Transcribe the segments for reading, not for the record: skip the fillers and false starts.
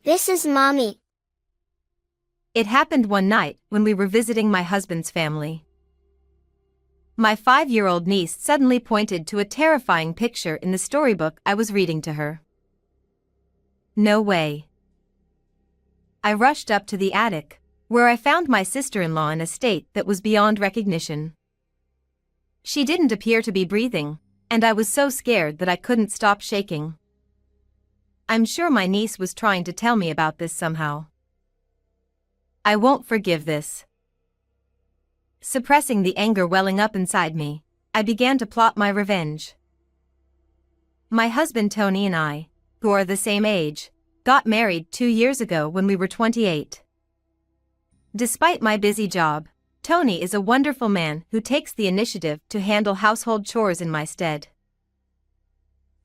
This is Mommy. It happened one night when we were visiting my husband's family. My 5-year-old niece suddenly pointed to a terrifying picture in the storybook I was reading to her. No way. I rushed up to the attic, where I found my sister-in-law in a state that was beyond recognition. She didn't appear to be breathing, and I was so scared that I couldn't stop shaking. I'm sure my niece was trying to tell me about this somehow. I won't forgive this. Suppressing the anger welling up inside me, I began to plot my revenge. My husband Tony and I, who are the same age, got married 2 years ago when we were 28. Despite my busy job, Tony is a wonderful man who takes the initiative to handle household chores in my stead.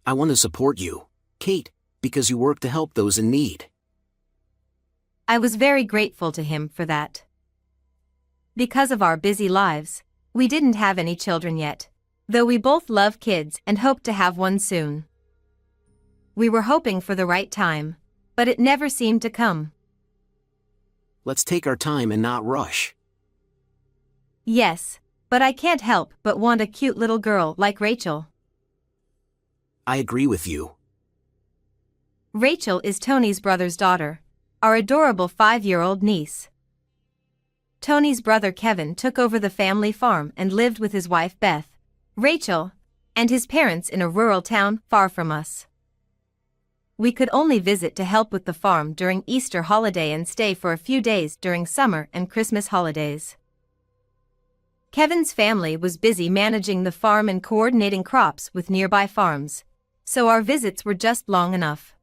I want to support you, Kate, because you work to help those in need. I was very grateful to him for that. Because of our busy lives, we didn't have any children yet, though we both love kids and hope to have one soon. We were hoping for the right time, but it never seemed to come. Let's take our time and not rush. Yes, but I can't help but want a cute little girl like Rachel. I agree with you. Rachel is Tony's brother's daughter, our adorable 5-year-old niece. Tony's brother Kevin took over the family farm and lived with his wife Beth, Rachel, and his parents in a rural town far from us. We could only visit to help with the farm during Easter holiday and stay for a few days during summer and Christmas holidays. Kevin's family was busy managing the farm and coordinating crops with nearby farms, so our visits were just long enough.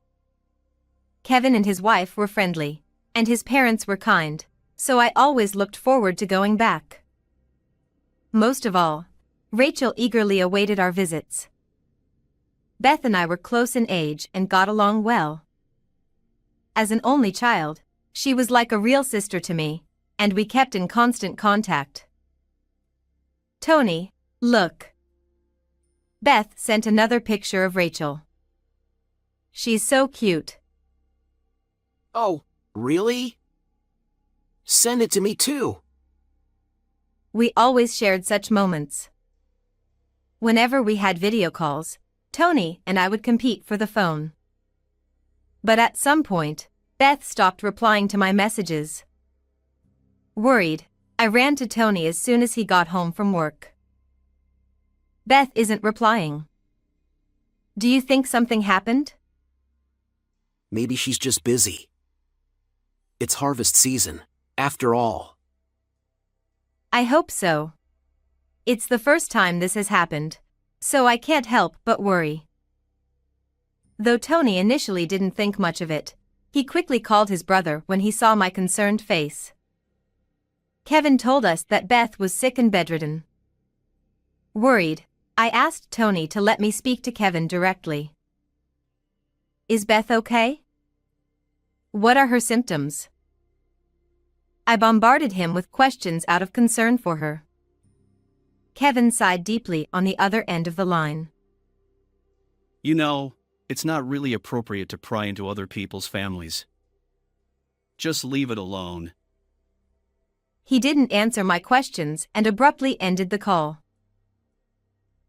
Kevin and his wife were friendly, and his parents were kind, so I always looked forward to going back. Most of all, Rachel eagerly awaited our visits. Beth and I were close in age and got along well. As an only child, she was like a real sister to me, and we kept in constant contact. Tony, look. Beth sent another picture of Rachel. She's so cute. Oh, really? Send it to me too. We always shared such moments. Whenever we had video calls, Tony and I would compete for the phone. But at some point, Beth stopped replying to my messages. Worried, I ran to Tony as soon as he got home from work. Beth isn't replying. Do you think something happened? Maybe she's just busy. It's harvest season, after all. I hope so. It's the first time this has happened, so I can't help but worry. Though Tony initially didn't think much of it, he quickly called his brother when he saw my concerned face. Kevin told us that Beth was sick and bedridden. Worried, I asked Tony to let me speak to Kevin directly. Is Beth okay? What are her symptoms? I bombarded him with questions out of concern for her. Kevin sighed deeply on the other end of the line. You know, it's not really appropriate to pry into other people's families. Just leave it alone. He didn't answer my questions and abruptly ended the call.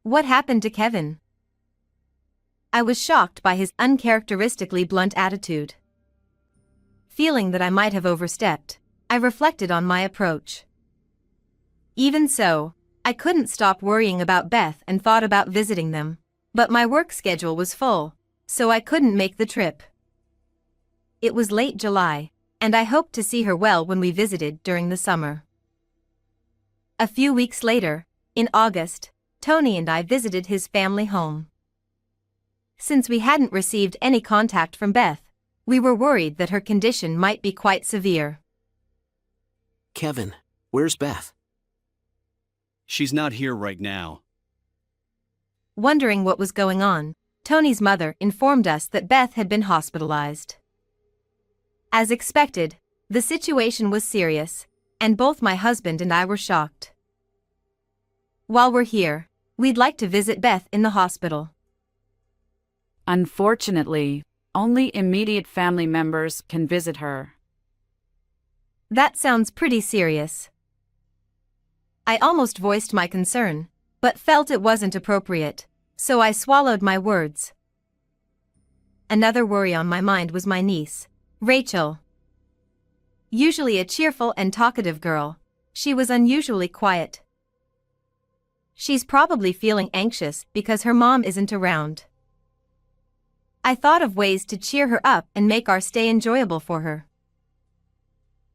What happened to Kevin? I was shocked by his uncharacteristically blunt attitude. Feeling that I might have overstepped, I reflected on my approach. Even so, I couldn't stop worrying about Beth and thought about visiting them, but my work schedule was full, so I couldn't make the trip. It was late July, and I hoped to see her well when we visited during the summer. A few weeks later, in August, Tony and I visited his family home. Since we hadn't received any contact from Beth, we were worried that her condition might be quite severe. Kevin, where's Beth? She's not here right now. Wondering what was going on, Tony's mother informed us that Beth had been hospitalized. As expected, the situation was serious, and both my husband and I were shocked. While we're here, we'd like to visit Beth in the hospital. Unfortunately, only immediate family members can visit her. That sounds pretty serious. I almost voiced my concern, but felt it wasn't appropriate, so I swallowed my words. Another worry on my mind was my niece, Rachel. Usually a cheerful and talkative girl, she was unusually quiet. She's probably feeling anxious because her mom isn't around. I thought of ways to cheer her up and make our stay enjoyable for her.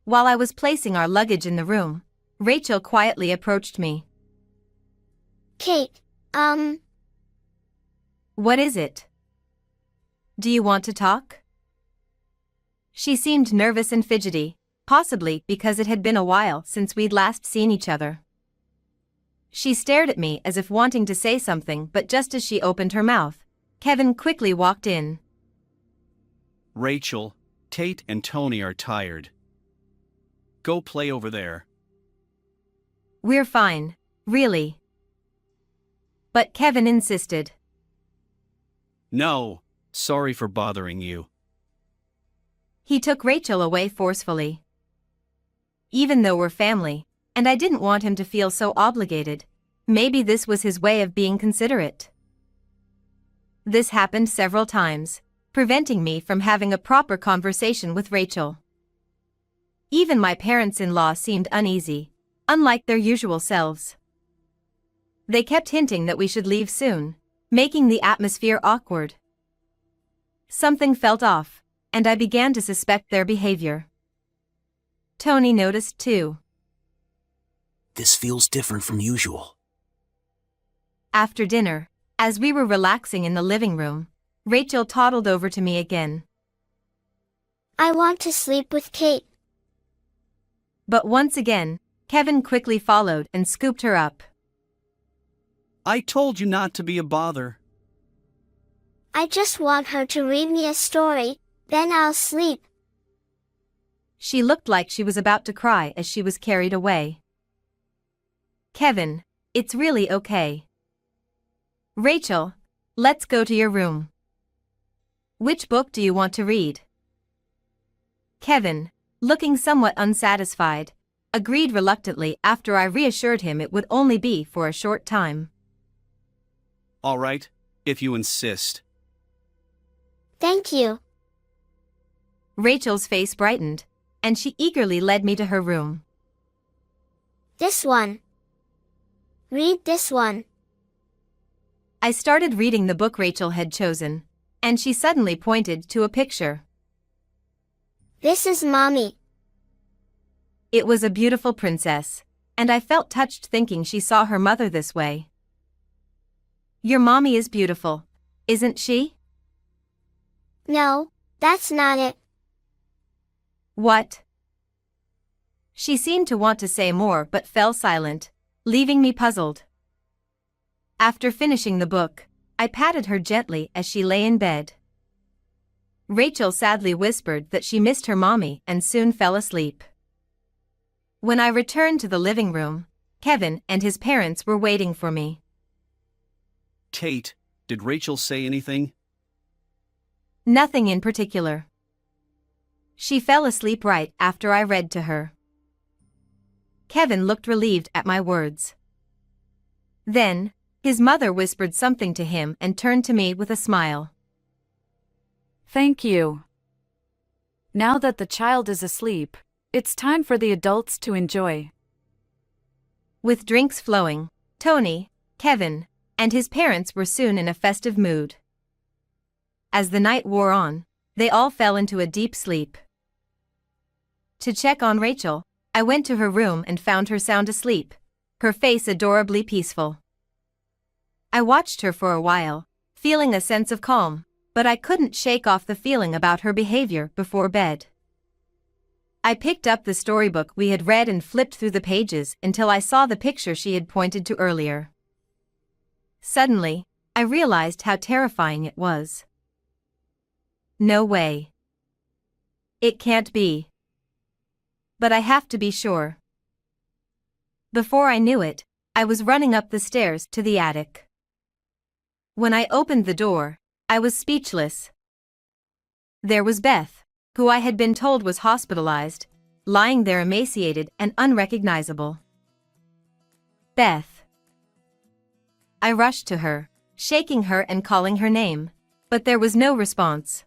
While I was placing our luggage in the room, Rachel quietly approached me. Kate, What is it? Do you want to talk? She seemed nervous and fidgety, possibly because it had been a while since we'd last seen each other. She stared at me as if wanting to say something, but just as she opened her mouth, Kevin quickly walked in. Rachel, Tate and Tony are tired. Go play over there. We're fine, really. But Kevin insisted. No, sorry for bothering you. He took Rachel away forcefully. Even though we're family, and I didn't want him to feel so obligated, maybe this was his way of being considerate. This happened several times, preventing me from having a proper conversation with Rachel. Even my parents-in-law seemed uneasy, unlike their usual selves. They kept hinting that we should leave soon, making the atmosphere awkward. Something felt off, and I began to suspect their behavior. Tony noticed too. This feels different from usual. After dinner, as we were relaxing in the living room, Rachel toddled over to me again. I want to sleep with Kate. But once again, Kevin quickly followed and scooped her up. I told you not to be a bother. I just want her to read me a story, then I'll sleep. She looked like she was about to cry as she was carried away. Kevin, it's really okay. Rachel, let's go to your room. Which book do you want to read? Kevin, looking somewhat unsatisfied, agreed reluctantly after I reassured him it would only be for a short time. All right, if you insist. Thank you. Rachel's face brightened, and she eagerly led me to her room. This one. Read this one. I started reading the book Rachel had chosen, and she suddenly pointed to a picture. This is Mommy. It was a beautiful princess, and I felt touched thinking she saw her mother this way. Your mommy is beautiful, isn't she? No, that's not it. What? She seemed to want to say more but fell silent, leaving me puzzled. After finishing the book, I patted her gently as she lay in bed. Rachel sadly whispered that she missed her mommy and soon fell asleep. When I returned to the living room, Kevin and his parents were waiting for me. Tate, did Rachel say anything? Nothing in particular. She fell asleep right after I read to her. Kevin looked relieved at my words. Then, his mother whispered something to him and turned to me with a smile. Thank you. Now that the child is asleep, it's time for the adults to enjoy. With drinks flowing, Tony, Kevin, and his parents were soon in a festive mood. As the night wore on, they all fell into a deep sleep. To check on Rachel, I went to her room and found her sound asleep, her face adorably peaceful. I watched her for a while, feeling a sense of calm, but I couldn't shake off the feeling about her behavior before bed. I picked up the storybook we had read and flipped through the pages until I saw the picture she had pointed to earlier. Suddenly, I realized how terrifying it was. No way. It can't be. But I have to be sure. Before I knew it, I was running up the stairs to the attic. When I opened the door, I was speechless. There was Beth, who I had been told was hospitalized, lying there emaciated and unrecognizable. Beth. I rushed to her, shaking her and calling her name, but there was no response.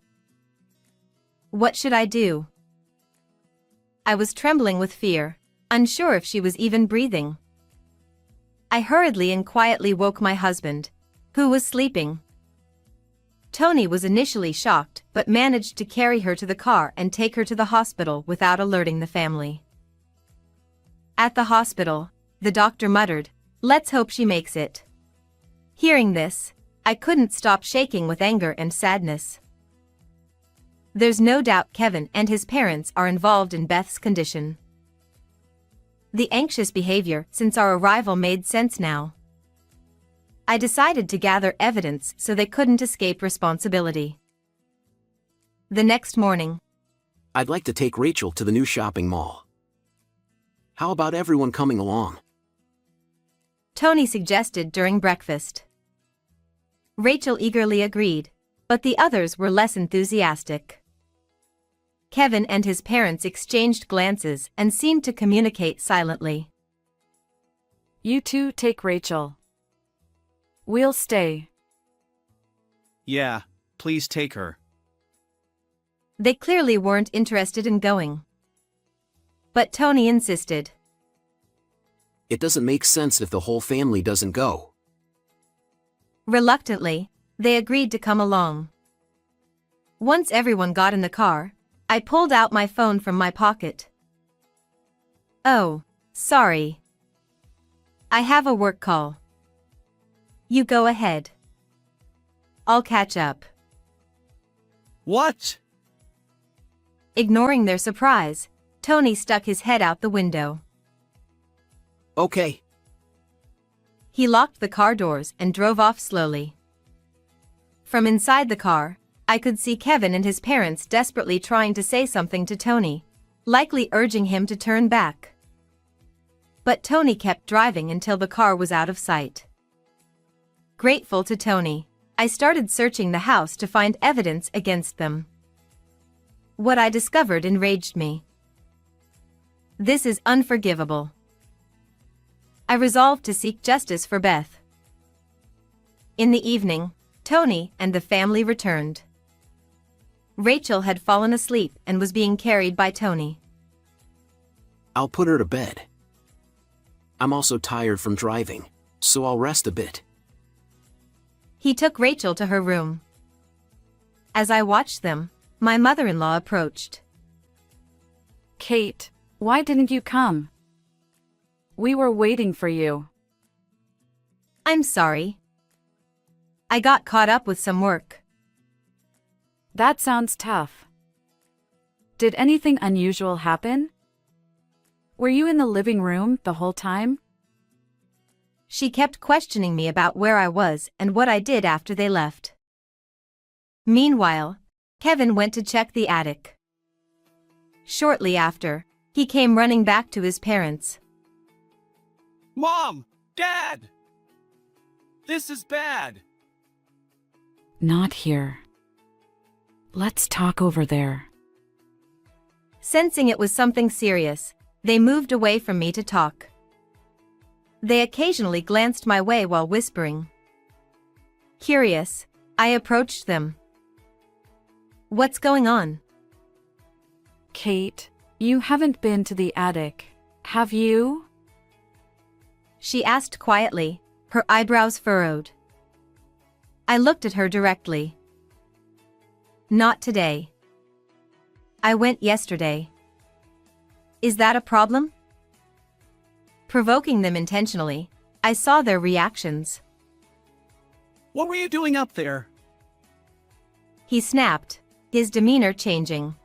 What should I do? I was trembling with fear, unsure if she was even breathing. I hurriedly and quietly woke my husband, who was sleeping. Tony was initially shocked but managed to carry her to the car and take her to the hospital without alerting the family. At the hospital, the doctor muttered, "Let's hope she makes it." Hearing this, I couldn't stop shaking with anger and sadness. There's no doubt Kevin and his parents are involved in Beth's condition. The anxious behavior since our arrival made sense now. I decided to gather evidence so they couldn't escape responsibility. The next morning, I'd like to take Rachel to the new shopping mall. How about everyone coming along? Tony suggested during breakfast. Rachel eagerly agreed, but the others were less enthusiastic. Kevin and his parents exchanged glances and seemed to communicate silently. You two take Rachel. We'll stay. Yeah, please take her. They clearly weren't interested in going. But Tony insisted. It doesn't make sense if the whole family doesn't go. Reluctantly, they agreed to come along. Once everyone got in the car, I pulled out my phone from my pocket. Oh, sorry. I have a work call. You go ahead. I'll catch up. What? Ignoring their surprise, Tony stuck his head out the window. Okay. He locked the car doors and drove off slowly. From inside the car, I could see Kevin and his parents desperately trying to say something to Tony, likely urging him to turn back. But Tony kept driving until the car was out of sight. Grateful to Tony, I started searching the house to find evidence against them. What I discovered enraged me. This is unforgivable. I resolved to seek justice for Beth. In the evening, Tony and the family returned. Rachel had fallen asleep and was being carried by Tony. I'll put her to bed. I'm also tired from driving, so I'll rest a bit. He took Rachel to her room. As I watched them, my mother-in-law approached. Kate, why didn't you come? We were waiting for you. I'm sorry. I got caught up with some work. That sounds tough. Did anything unusual happen? Were you in the living room the whole time? She kept questioning me about where I was and what I did after they left. Meanwhile, Kevin went to check the attic. Shortly after, he came running back to his parents. Mom! Dad! This is bad! Not here. Let's talk over there. Sensing it was something serious, they moved away from me to talk. They occasionally glanced my way while whispering. Curious, I approached them. What's going on? Kate, you haven't been to the attic, have you? She asked quietly, her eyebrows furrowed. I looked at her directly. Not today. I went yesterday. Is that a problem? Provoking them intentionally, I saw their reactions. What were you doing up there? He snapped, his demeanor changing.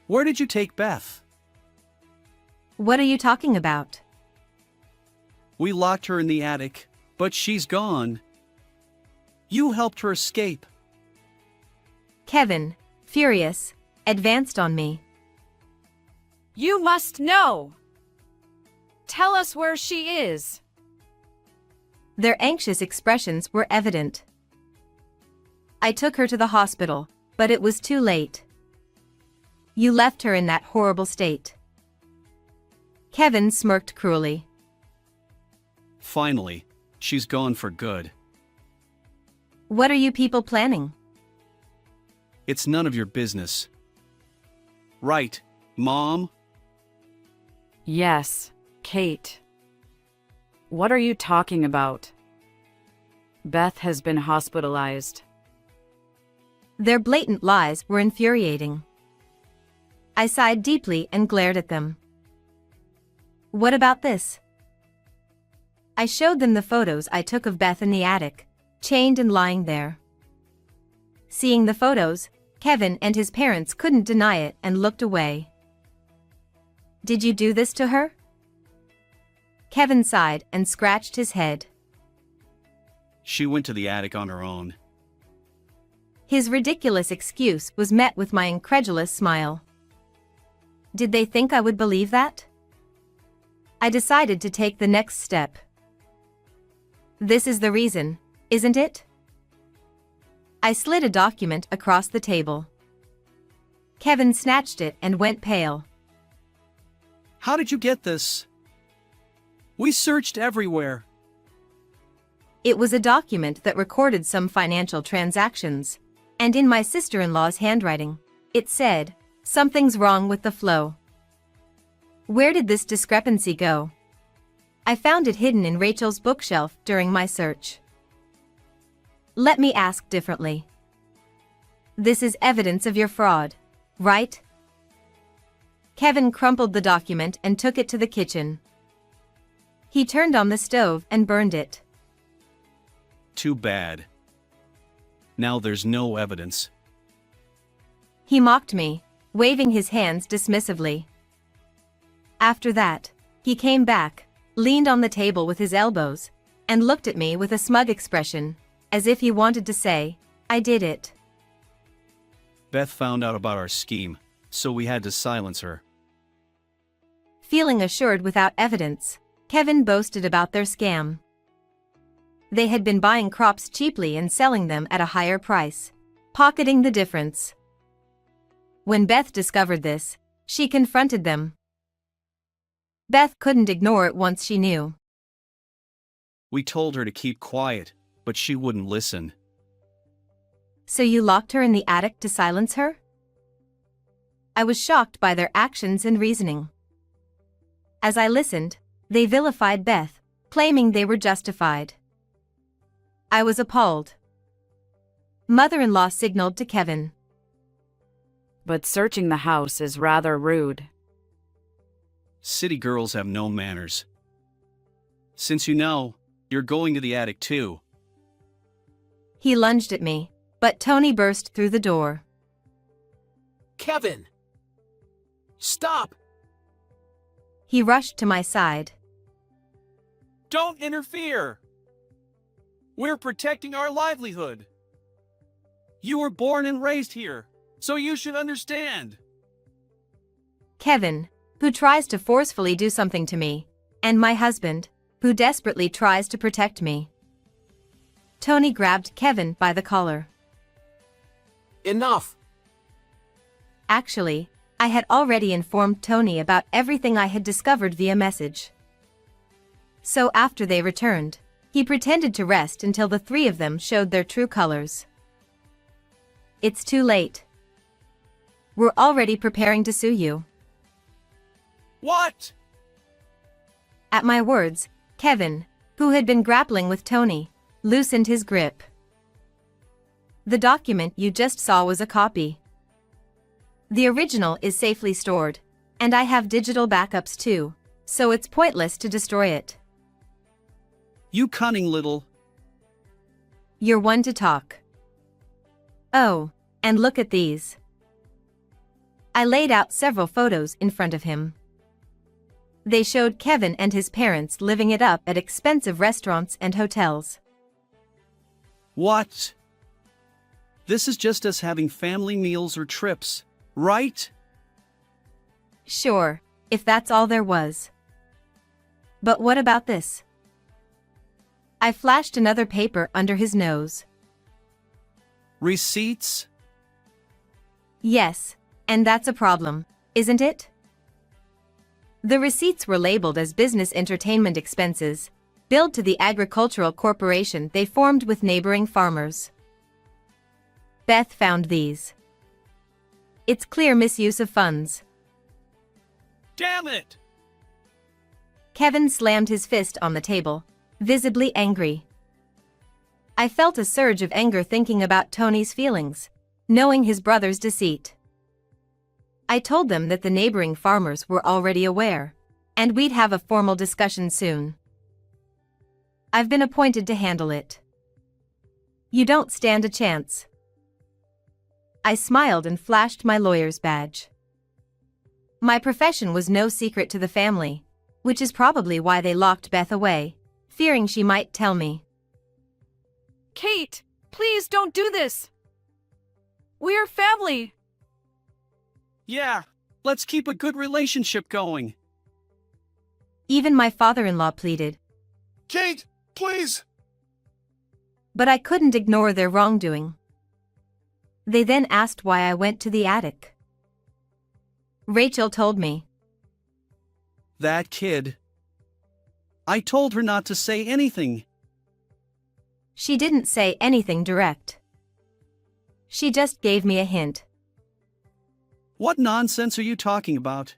Where did you take Beth? What are you talking about? We locked her in the attic, but she's gone. You helped her escape. Kevin, furious, advanced on me. You must know! Tell us where she is. Their anxious expressions were evident. I took her to the hospital, but it was too late. You left her in that horrible state. Kevin smirked cruelly. Finally, she's gone for good. What are you people planning? It's none of your business. Right, Mom? Yes, Kate. What are you talking about? Beth has been hospitalized. Their blatant lies were infuriating. I sighed deeply and glared at them. What about this? I showed them the photos I took of Beth in the attic, chained and lying there. Seeing the photos, Kevin and his parents couldn't deny it and looked away. Did you do this to her? Kevin sighed and scratched his head. She went to the attic on her own. His ridiculous excuse was met with my incredulous smile. Did they think I would believe that? I decided to take the next step. This is the reason, isn't it? I slid a document across the table. Kevin snatched it and went pale. How did you get this? We searched everywhere. It was a document that recorded some financial transactions, and in my sister-in-law's handwriting, it said, "Something's wrong with the flow." Where did this discrepancy go? I found it hidden in Rachel's bookshelf during my search. Let me ask differently. This is evidence of your fraud, right? Kevin crumpled the document and took it to the kitchen. He turned on the stove and burned it. Too bad. Now there's no evidence. He mocked me, waving his hands dismissively. After that, he came back, leaned on the table with his elbows, and looked at me with a smug expression, as if he wanted to say, "I did it." Beth found out about our scheme, so we had to silence her. Feeling assured without evidence, Kevin boasted about their scam. They had been buying crops cheaply and selling them at a higher price, pocketing the difference. When Beth discovered this, she confronted them. Beth couldn't ignore it once she knew. We told her to keep quiet, but she wouldn't listen. So you locked her in the attic to silence her? I was shocked by their actions and reasoning. As I listened, they vilified Beth, claiming they were justified. I was appalled. Mother-in-law signaled to Kevin. But searching the house is rather rude. City girls have no manners. Since you know, you're going to the attic too. He lunged at me, but Tony burst through the door. Kevin! Stop! He rushed to my side. Don't interfere! We're protecting our livelihood. You were born and raised here, so you should understand. Kevin, who tries to forcefully do something to me, and my husband, who desperately tries to protect me. Tony grabbed Kevin by the collar. Enough! Actually, I had already informed Tony about everything I had discovered via message. So after they returned, he pretended to rest until the three of them showed their true colors. It's too late. We're already preparing to sue you. What? At my words, Kevin, who had been grappling with Tony, loosened his grip. The document you just saw was a copy. The original is safely stored, and I have digital backups too, so it's pointless to destroy it. You cunning little... You're one to talk. Oh, and look at these. I laid out several photos in front of him. They showed Kevin and his parents living it up at expensive restaurants and hotels. What? This is just us having family meals or trips, right? Sure, if that's all there was. But what about this? I flashed another paper under his nose. Receipts? Yes, and that's a problem, isn't it? The receipts were labeled as business entertainment expenses, billed to the agricultural corporation they formed with neighboring farmers. Beth found these. It's clear misuse of funds. Damn it! Kevin slammed his fist on the table, visibly angry. I felt a surge of anger thinking about Tony's feelings, knowing his brother's deceit. I told them that the neighboring farmers were already aware, and we'd have a formal discussion soon. I've been appointed to handle it. You don't stand a chance. I smiled and flashed my lawyer's badge. My profession was no secret to the family, which is probably why they locked Beth away, fearing she might tell me. Kate, please don't do this. We're family. Yeah, let's keep a good relationship going. Even my father-in-law pleaded. Kate, please! But I couldn't ignore their wrongdoing. They then asked why I went to the attic. Rachel told me. That kid. I told her not to say anything. She didn't say anything direct. She just gave me a hint. What nonsense are you talking about?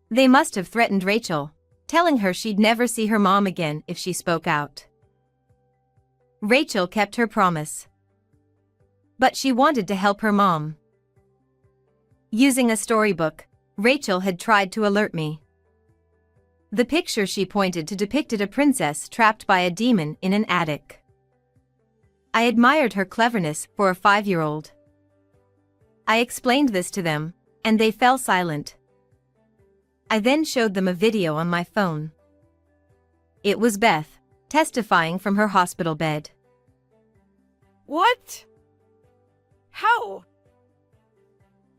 They must have threatened Rachel, telling her she'd never see her mom again if she spoke out. Rachel kept her promise. But she wanted to help her mom. Using a storybook, Rachel had tried to alert me. The picture she pointed to depicted a princess trapped by a demon in an attic. I admired her cleverness for a 5-year-old. I explained this to them, and they fell silent. I then showed them a video on my phone. It was Beth, testifying from her hospital bed. What? How?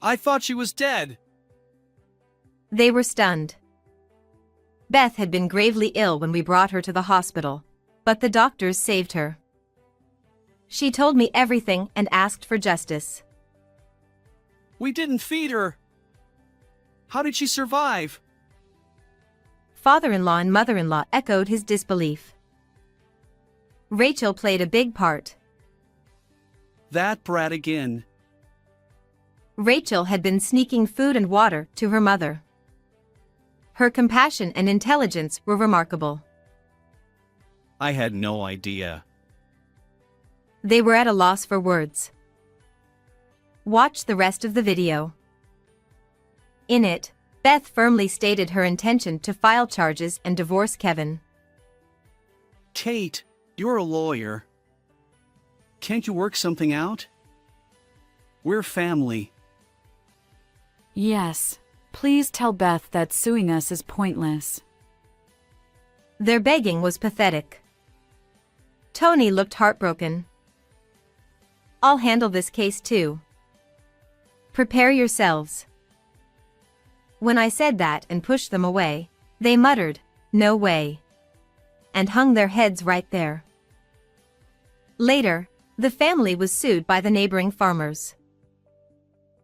I thought she was dead. They were stunned. Beth had been gravely ill when we brought her to the hospital, but the doctors saved her. She told me everything and asked for justice. We didn't feed her. How did she survive? Father-in-law and mother-in-law echoed his disbelief. Rachel played a big part. That brat again. Rachel had been sneaking food and water to her mother. Her compassion and intelligence were remarkable. I had no idea. They were at a loss for words. Watch the rest of the video. In it, Beth firmly stated her intention to file charges and divorce Kevin. Kate, you're a lawyer. Can't you work something out? We're family. Yes. Please tell Beth that suing us is pointless. Their begging was pathetic. Tony looked heartbroken. I'll handle this case too. Prepare yourselves. When I said that and pushed them away, they muttered, "No way," and hung their heads right there. Later, the family was sued by the neighboring farmers.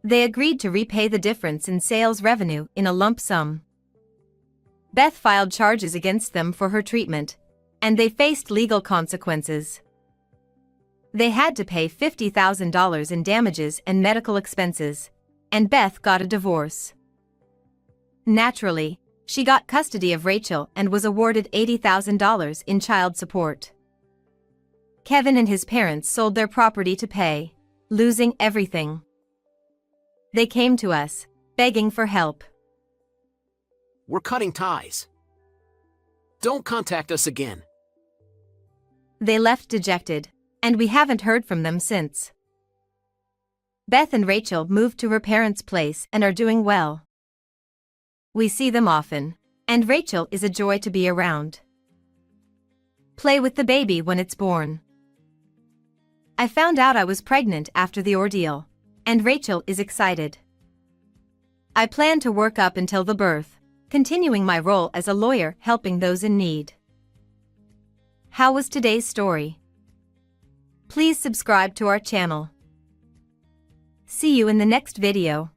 They agreed to repay the difference in sales revenue in a lump sum. Beth filed charges against them for her treatment, and they faced legal consequences. They had to pay $50,000 in damages and medical expenses, and Beth got a divorce. Naturally, she got custody of Rachel and was awarded $80,000 in child support. Kevin and his parents sold their property to pay, losing everything. They came to us, begging for help. We're cutting ties. Don't contact us again. They left dejected, and we haven't heard from them since. Beth and Rachel moved to her parents' place and are doing well. We see them often, and Rachel is a joy to be around. Play with the baby when it's born. I found out I was pregnant after the ordeal, and Rachel is excited. I plan to work up until the birth, continuing my role as a lawyer helping those in need. How was today's story? Please subscribe to our channel. See you in the next video.